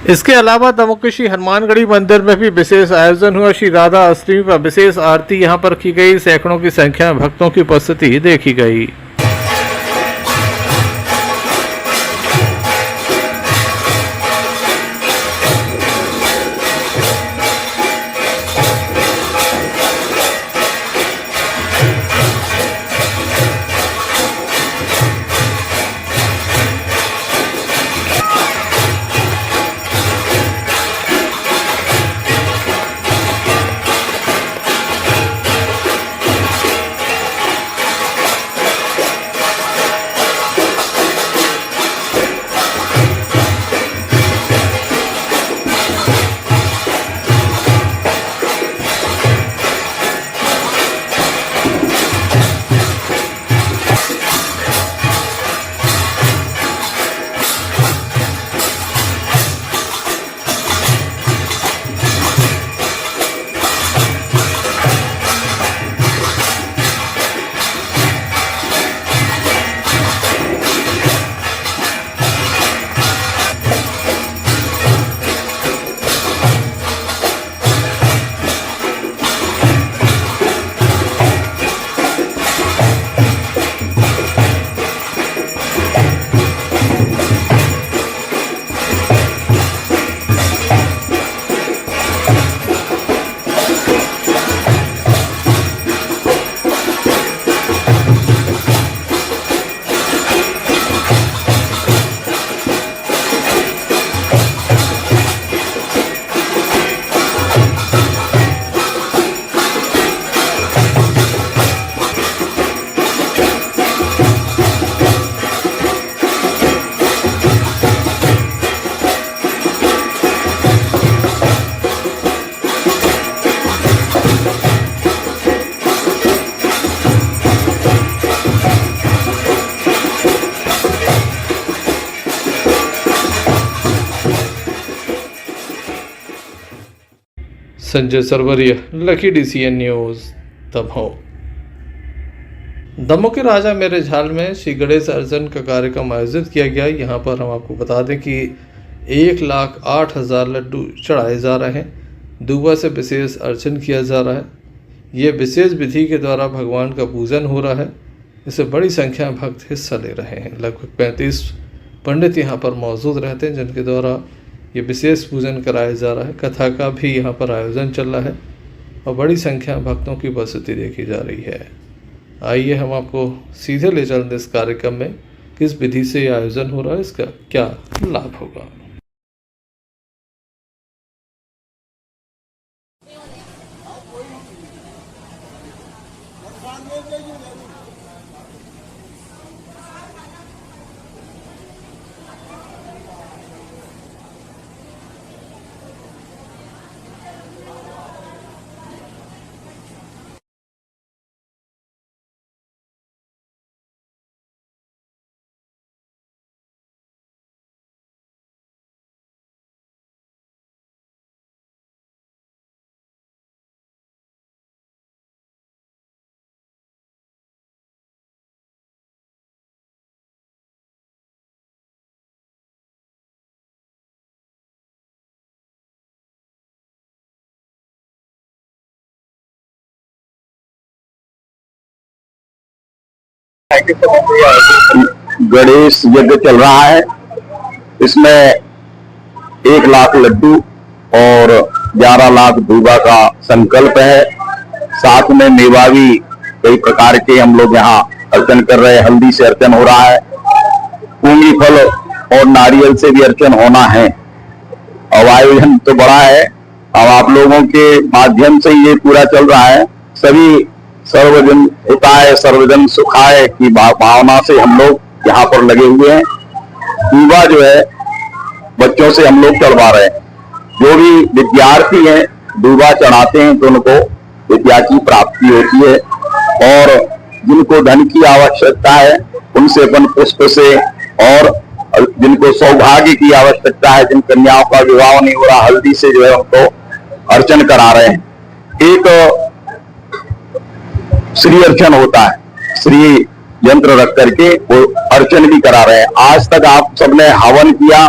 Speaker 5: इसके अलावा दमोकशी हनुमानगढ़ी मंदिर में भी विशेष आयोजन हुआ। श्री राधा अष्टमी पर विशेष आरती यहां पर की गई। सैकड़ों की संख्या में भक्तों की उपस्थिति देखी गई। Sanjay Sarwaria, lucky DCN news, Damoh. Damoh के राजा मेरे झाल में श्री गणेश अर्चन का कार्यक्रम आयोजित किया गया। यहाँ पर हम आपको बता दें कि 1,08,000 लड्डू चढ़ाए जा रहे हैं। दूबा से विशेष अर्चन किया जा रहा है। ये विशेष विधि के द्वारा भगवान का पूजन हो रहा है। इससे बड़ी संख्या में भक्त हिस्सा ले रहे हैं। लगभग 35 पंडित यहाँ पर मौजूद रहते हैं, जिनके द्वारा ये विशेष पूजन कराया जा रहा है। कथा का भी यहाँ पर आयोजन चल रहा है और बड़ी संख्या में भक्तों की उपस्थिति देखी जा रही है। आइए हम आपको सीधे ले चलते इस कार्यक्रम में, किस विधि से ये आयोजन हो रहा है, इसका क्या लाभ होगा।
Speaker 19: गणेश यज्ञ चल रहा है। इसमें 1 लाख लड्डू और 11 लाख दूबा का संकल्प है। साथ में मेवा भी कई प्रकार के हम लोग यहाँ अर्चन कर रहे हैं। हल्दी से अर्चन हो रहा है, पूंगी फल और नारियल से भी अर्चन होना है। और आयोजन तो बड़ा है। अब आप लोगों के माध्यम से ये पूरा चल रहा है। सभी सर्वजन हिताय सर्वजन सुखाय की भावना से हम लोग यहाँ पर लगे हुए हैं। दूबा जो है बच्चों से हम लोग चढ़वा रहे हैं। जो भी विद्यार्थी हैं दूबा चढ़ाते हैं तो उनको विद्या की प्राप्ति होती है। और जिनको धन की आवश्यकता है उनसे अपन पुष्प से, और जिनको सौभाग्य की आवश्यकता है, जिन कन्याओं का विवाह नहीं हो रहा, हल्दी से जो है उनको अर्चन करा रहे हैं। एक श्री अर्चन होता है, श्री यंत्र रख करके वो अर्चन भी करा रहे हैं। आज तक आप सबने हवन किया,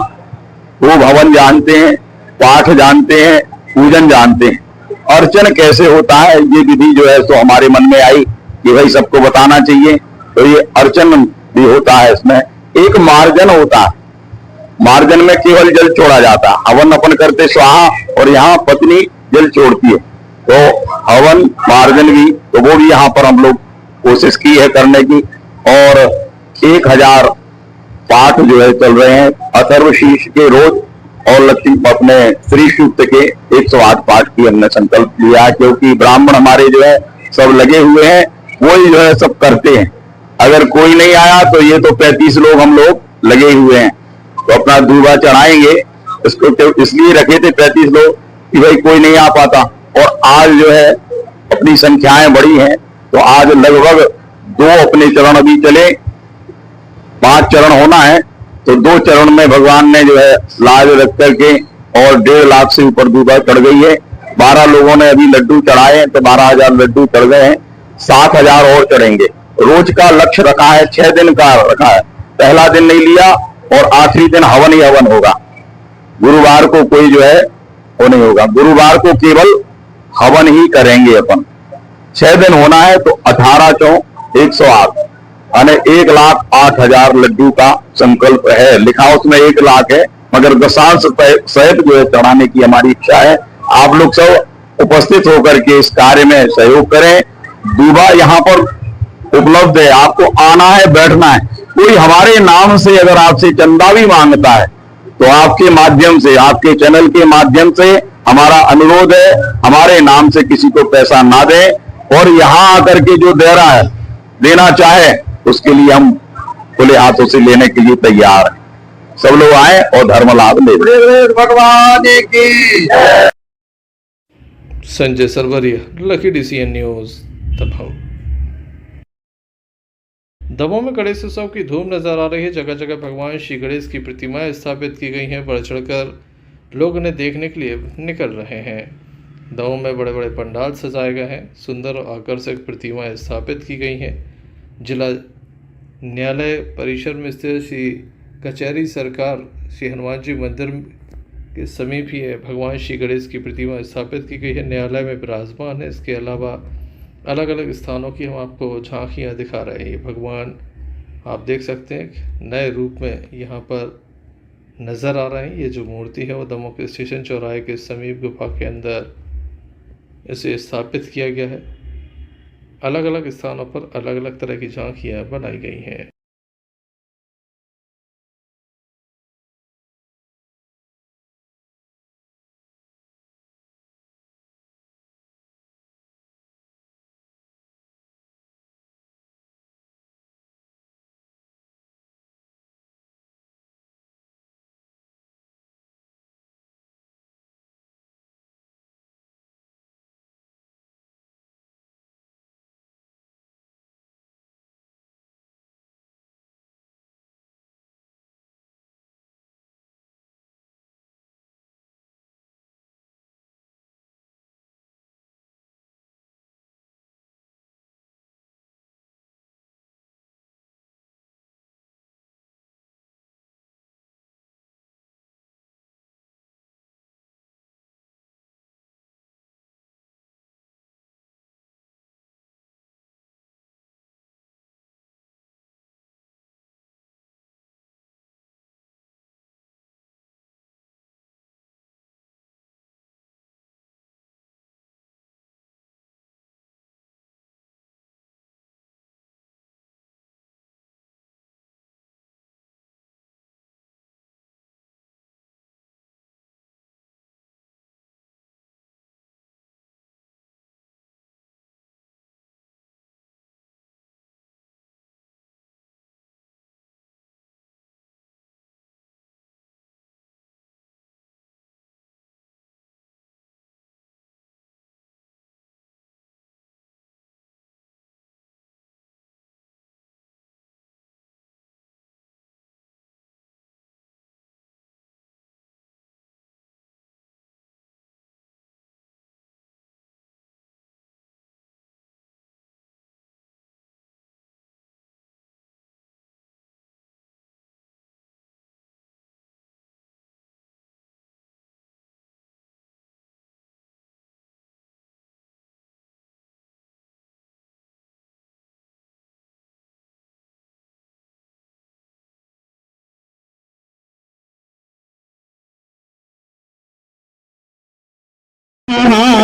Speaker 19: वो भवन जानते हैं, पाठ जानते हैं, पूजन जानते हैं। अर्चन कैसे होता है ये विधि जो है तो हमारे मन में आई कि भाई सबको बताना चाहिए। तो ये अर्चन भी होता है, इसमें एक मार्जन होता है। मार्जन में केवल जल छोड़ा जाता है, हवन अपन करते स्वाहा और यहाँ पत्नी जल छोड़ती है। तो हवन मार्जन भी, तो वो भी यहाँ पर हम लोग कोशिश की है करने की। और 1000 पाठ जो है चल रहे हैं अथर्व शीर्ष के रोज, और लक्ष्मी अपने श्री सूक्त के 108 पाठ की हमने संकल्प लिया है, क्योंकि ब्राह्मण हमारे जो है सब लगे हुए हैं, वही जो है सब करते हैं। अगर कोई नहीं आया तो ये तो 35 लोग हम लोग लगे हुए हैं, तो अपना दूबा चढ़ाएंगे। इसको तो इसलिए रखे थे 35 लोग कि भाई कोई नहीं आ पाता, और आज जो है अपनी संख्याएं बढ़ी हैं, तो आज लगभग 2 अपने चरण अभी चले, 5 चरण होना है। तो 2 चरण में भगवान ने जो है लाज रख करके और 1.5 लाख से ऊपर दूबा चढ़ गई है। 12 लोगों ने अभी लड्डू चढ़ाए हैं, तो 12,000 लड्डू चढ़ गए हैं। 7,000 और चढ़ेंगे। रोज का लक्ष्य रखा है, 6 दिन का रखा है। पहला दिन नहीं लिया, और आखिरी दिन हवन ही हवन होगा। गुरुवार को कोई जो है वो नहीं होगा, गुरुवार को केवल हवन ही करेंगे अपन। 6 दिन होना है, तो 18 × 108 यानी 1,08,000 लड्डू का संकल्प है। लिखा उसमें 1 लाख है, मगर दशांश सहित जो है चढ़ाने की हमारी इच्छा है। आप लोग सब उपस्थित होकर के इस कार्य में सहयोग करें। दूबा यहाँ पर उपलब्ध है, आपको आना है, बैठना है। कोई हमारे नाम से अगर आपसे चंदा भी मांगता है, तो आपके माध्यम से, आपके चैनल के माध्यम से हमारा अनुरोध है, हमारे नाम से किसी को पैसा ना दें, और यहाँ आकर के जो दे रहा है, देना चाहे, उसके लिए हम खुले हाथों से लेने के लिए तैयार हैं। सब लोग आए और धर्म लाभ ले। भगवान की
Speaker 5: Sanjay Sarwaria, lucky DCN news, Damoh. Damoh में गणेश उत्सव की धूम नजर आ रही है। जगह जगह भगवान श्री गणेश की प्रतिमाएं स्थापित की गई हैं। बढ़ चढ़कर लोग उन्हें देखने के लिए निकल रहे हैं। दमोह में बड़े बड़े पंडाल सजाए गए हैं। सुंदर और आकर्षक प्रतिमाएं स्थापित की गई हैं। जिला न्यायालय परिसर में स्थित श्री कचहरी सरकार श्री हनुमान जी मंदिर के समीप ही है भगवान श्री गणेश की प्रतिमा स्थापित की गई है। न्यायालय में विराजमान है। इसके अलावा अलग अलग स्थानों की हम आपको झांकियाँ दिखा रहे हैं। ये भगवान आप देख सकते हैं नए रूप में यहाँ पर नज़र आ रहे हैं। ये जो मूर्ति है वो दमोह के स्टेशन चौराहे के समीप गुफा के अंदर इसे स्थापित किया गया है। अलग अलग स्थानों पर अलग अलग तरह की झांकियाँ बनाई गई हैं।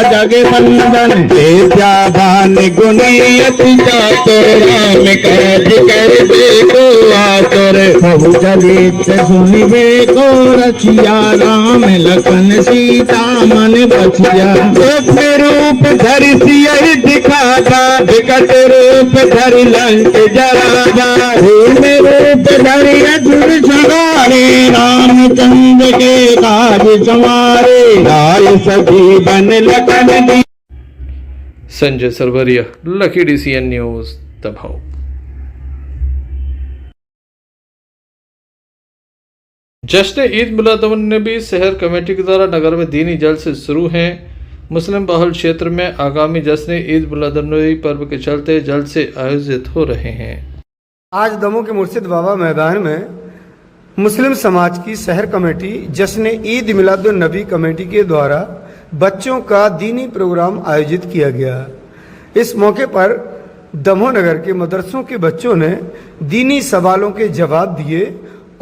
Speaker 20: जगे बंधन ते त्यागान गुनियत चातुर राम काज कर देखो आतुर बहु जलित सुनिबे को रचिया राम लखन सीता मन बचिया एक रूप धरि सिय दिखाता विकट रूप धरि लंक जरावा हे रूप धरि असुर संहारे रामचंद्र के काज संवारे लाल सखी बन लखन दी।
Speaker 5: Sanjay Sarwaria, lucky DCN news, Damoh. जश्न ईद मिलादुन्नबी शहर कमेटी के द्वारा नगर में दीनी जलसे शुरू हैं। मुस्लिम बहुल क्षेत्र में आगामी जश्न ईद मिलादुन्नबी पर्व के चलते जलसे आयोजित हो रहे हैं।
Speaker 21: आज दमोह के मुर्शिद बाबा मैदान में मुस्लिम समाज की शहर कमेटी जश्न ईद मिलादुन्नबी कमेटी के द्वारा बच्चों का दीनी प्रोग्राम आयोजित किया गया। इस मौके पर दमोह नगर के मदरसों के बच्चों ने दीनी सवालों के जवाब दिए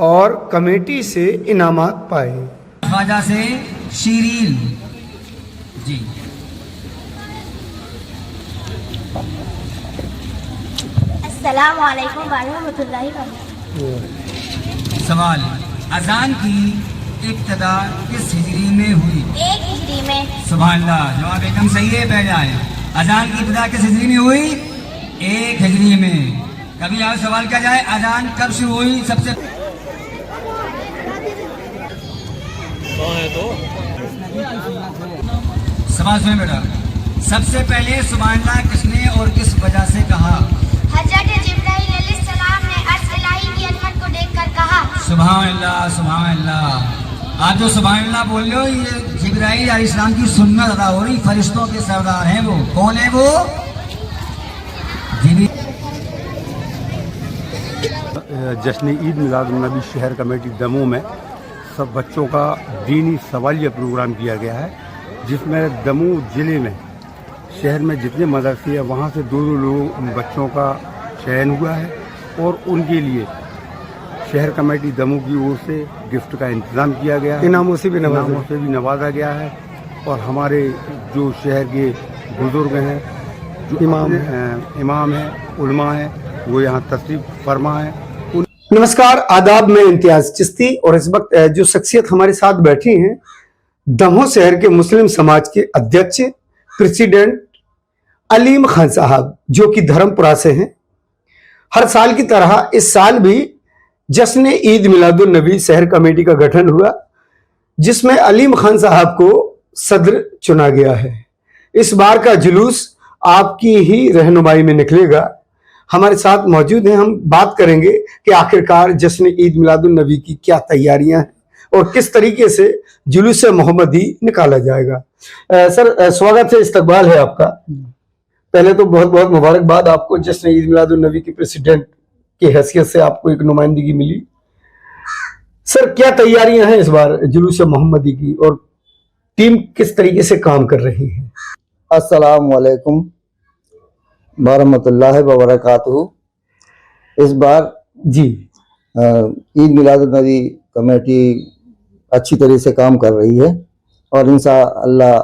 Speaker 21: और कमेटी से इनामात पाए।
Speaker 22: ख्वाजा से शीरीन जी।
Speaker 23: अस्सलामु अलैकुम वरहमतुल्लाहि वबरकातुहू।
Speaker 22: सवाल, अजान की इब्तिदा किस हिजरी में हुई?
Speaker 23: 1 हिजरी में।
Speaker 22: सुभान अल्लाह, जवाब एकदम सही है। बैठ जाए। अजान की इब्तिदा किस हिजरी में हुई? 1 हिजरी में। कभी और सवाल किया जाए, अजान कब शुरू हुई? सबसे सवाल सुने बेटा, सबसे पहले सुभान अल्लाह किसने और किस वजह से कहा?
Speaker 23: हज़रत जिब्राइल अलैहिस्सलाम ने अर्श इलाही की अजमत को देखकर कहा।
Speaker 22: सुभान अल्लाह, सुभान अल्लाह। आप जो सुभान अल्लाह बोल रहे हो, ये जिब्राइल अलैहिस्सलाम की सुन्नत अदा हो रही। फरिश्तों के सरदार हैं वो। कौन है वो?
Speaker 24: जश्न ईद मिलादुन्नबी शहर कमेटी दमोह में सब बच्चों का दीनी सवालिया प्रोग्राम किया गया है, जिसमें दमोह ज़िले में शहर में जितने मदरसे हैं वहाँ से 2-2 लोग बच्चों का चयन हुआ है और उनके लिए शहर कमेटी दमोह की ओर से गिफ्ट का इंतज़ाम किया गया है।
Speaker 21: इनामों से भी
Speaker 24: नवाजा गया है। और हमारे जो शहर के बुजुर्ग हैं, जो इमाम हैं, उलमा हैं, वो यहाँ तशरीफ़ फरमा है।
Speaker 21: नमस्कार, आदाब में इम्तियाज चिश्ती। और इस वक्त जो शख्सियत हमारे साथ बैठी हैं, दमोह शहर के मुस्लिम समाज के अध्यक्ष प्रेसिडेंट अलीम खान साहब, जो कि धर्मपुरा से हैं। हर साल की तरह इस साल भी जश्न ईद मिलादुन्नबी शहर कमेटी का गठन हुआ, जिसमें अलीम खान साहब को सदर चुना गया है। इस बार का जुलूस आपकी ही रहनुमाई में निकलेगा। हमारे साथ मौजूद हैं, हम बात करेंगे कि आखिरकार जश्न ईद मिलादुन्नबी की क्या तैयारियां हैं और किस तरीके से जुलूस मोहम्मदी निकाला जाएगा। सर, स्वागत है, इस्तकबाल है आपका। पहले तो बहुत बहुत मुबारकबाद आपको। जश्न ईद मिलादुन्नबी के प्रेसिडेंट की हैसियत से आपको एक नुमाइंदगी मिली। सर, क्या तैयारियां हैं इस बार जुलूस मोहम्मदी की और टीम किस तरीके से काम कर रही है?
Speaker 11: अस्सलाम वालेकुम वरहमतुल्लाहि वबरकातुहू। इस बार
Speaker 21: जी
Speaker 11: ईद मिलादुन्नबी कमेटी अच्छी तरह से काम कर रही है और इंशाअल्लाह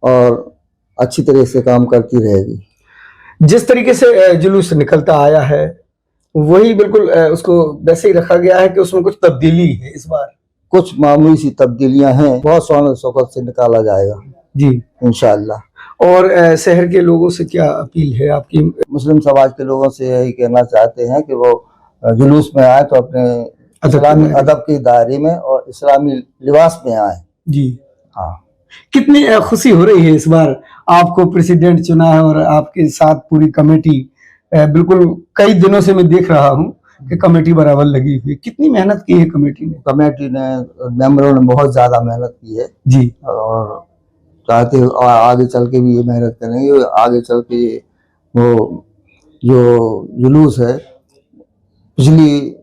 Speaker 11: और अच्छी तरह से काम करती रहेगी।
Speaker 21: जिस तरीके से जुलूस निकलता आया है वही बिल्कुल उसको वैसे ही रखा गया है कि उसमें कुछ तब्दीली है? इस बार
Speaker 11: कुछ मामूली सी तब्दीलियां हैं, बहुत शान शौकत से निकाला जाएगा
Speaker 21: जी
Speaker 11: इंशाअल्लाह।
Speaker 21: और शहर के लोगों से क्या अपील है आपकी?
Speaker 11: मुस्लिम समाज के लोगों से यही कहना चाहते हैं कि वो जुलूस में आए तो अपने इस्लामी अदब के दायरे में और इस्लामी लिबास में आए।
Speaker 21: जी
Speaker 11: हाँ।
Speaker 21: कितनी खुशी हो रही है इस बार आपको प्रेसिडेंट चुना है और आपके साथ पूरी कमेटी। बिल्कुल कई दिनों से मैं देख रहा हूँ कि कमेटी बराबर लगी हुई। कितनी मेहनत की है कमेटी ने?
Speaker 11: कमेटी ने, मेंबरों ने बहुत ज्यादा मेहनत की है
Speaker 21: जी।
Speaker 11: और चाहते और आगे चल के भी ये मेहनत करेंगे। आगे चल के वो जो जुलूस है पिछली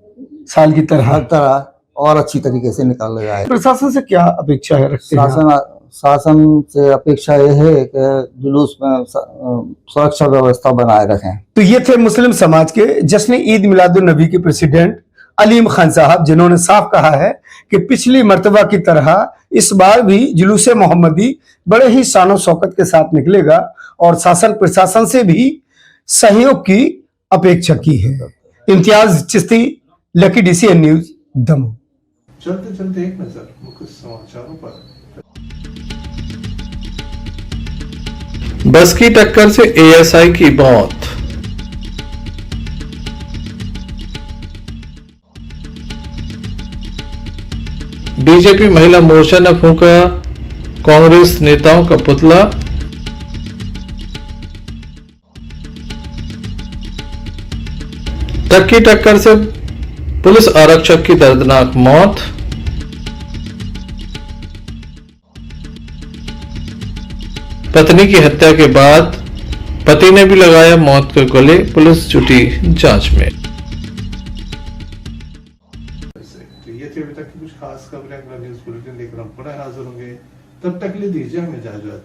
Speaker 21: साल की तरह
Speaker 11: और अच्छी तरीके से निकाला जाए।
Speaker 21: प्रशासन से क्या अपेक्षा है रखते हैं?
Speaker 11: शासन से अपेक्षा यह है कि जुलूस में सुरक्षा व्यवस्था बनाए रखें।
Speaker 21: तो ये थे मुस्लिम समाज के जश्न ईद मिलादुन्नबी के प्रेसिडेंट अलीम खान साहब, जिन्होंने साफ कहा है कि पिछली मर्तबा की तरह इस बार भी जुलूसे मोहम्मदी बड़े ही शानो शौकत के साथ निकलेगा और शासन प्रशासन से भी सहयोग की अपेक्षा की है। Imtiaz Chishti, lucky DCN news, Damoh.
Speaker 3: चलते चलते एक नजर मुख्य समाचारों पर।
Speaker 5: बस की टक्कर से ASI की मौत। बीजेपी महिला मोर्चा ने फूंका कांग्रेस नेताओं का पुतला। ट्रक की टक्कर से पुलिस आरक्षक की दर्दनाक मौत। पत्नी की हत्या के बाद पति ने भी लगाया मौत के गले, पुलिस जुटी जांच में।
Speaker 3: तो ये थी अभी तक की कुछ खास खबरें। अगला न्यूज बुलेटिन लेकर हम पुनः हाजिर होंगे, तब तक के लिए दीजिए हमें इजाजत।